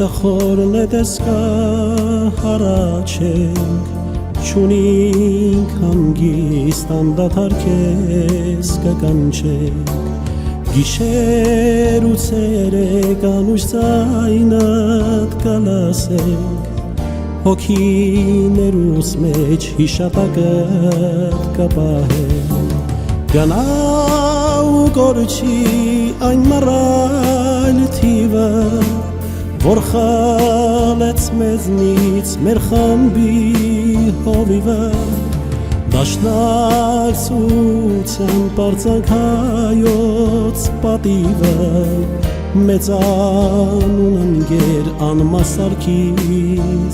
տխորն է տեսկա հառաչենք Չունինք հանգիստ անդադար քեզ կկանչենք Գիշեր ու ցերեկ անուշ ձայնդ կլասենք Հոգիներուս մեջ հիշատակդ կպահենք Գնա ու կորչի այն մռայլ թիվը Որ խալեց մեզնից մեր խամբի հովիվը Դաշնակցության պարծանք հայոց պատիվը Մեծանուն ընկեր անմասարքի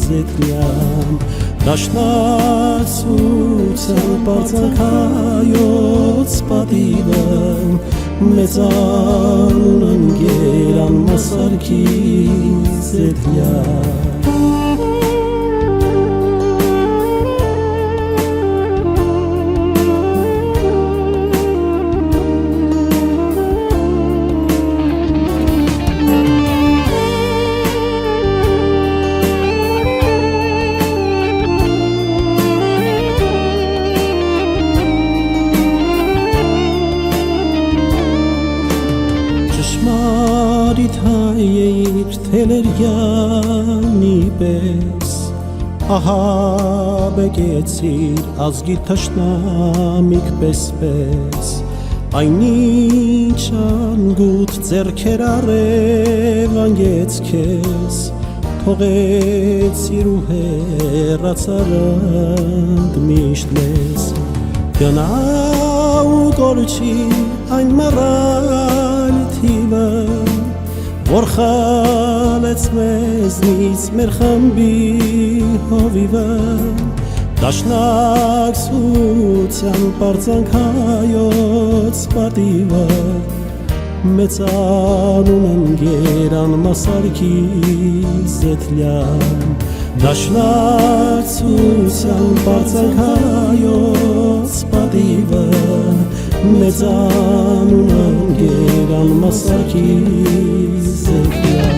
զետնյան Դաշնակցության պարծանք հայոց պատիվը Մեծանուն ընկեր անմասարքի զետնյան Ճշմարիտ հայ էիր թելերյանի պես Ահա բեկեցիր ազգի թշնամիկ պես Այն ինչ անգութ ձեռքեր առև անգեց քեզ Թողեցիր ու հեռացար ընդմիշտ մեզ Գնա ու կորչի այն մռայլ թիվը Որ խալեց մեզնից մեր խամբի հովիվը Դաշնակցության պարծանք հայոց պատիվը Մեծանուն ընկեր անմասարքի զեթլյան Դաշնակցության պարծանք հայոց պատիվը Մեծանուն ընկեր անմասարքի զեթլյան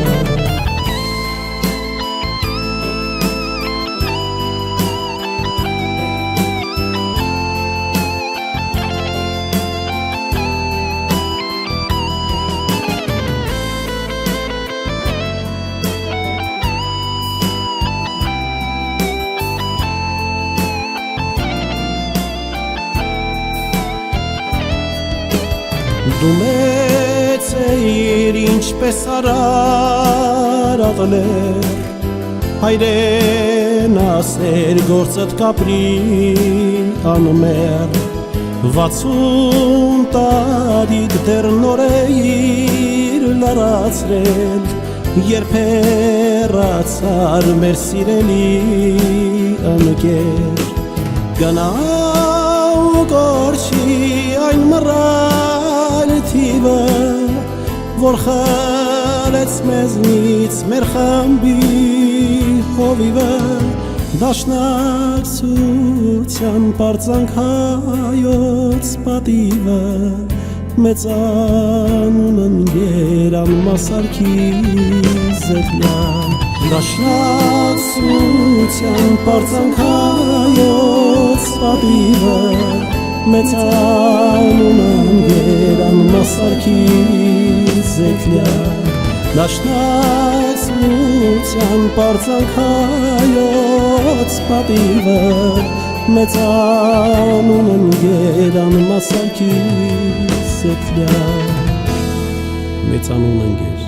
Դու մեծ էիր ինչպես արարատներ Հայրեն ասեր գործդ կապրի անմեր 60 տարիք դեռ նոր էիր լարացրել Երբ հեռացար մեր սիրելի ընկեր Գնա ու կորչի այն մռայլ թիվը Որ խալեց մեզնից մեր խամբի հովիվը Դաշնակցության պարծանք հայոց պատիվը Մեծանուն ընկեր անմասարքի զեթլյան Դաշնակցության պարծանք հայոց պատիվը Մեծանուն ընկեր անմասարքի զեթլյան Դաշնակցության պարծանք հայոց պատիվը Մեծանուն ընկեր անմասարքի զեթլյան Մեծանուն ընկեր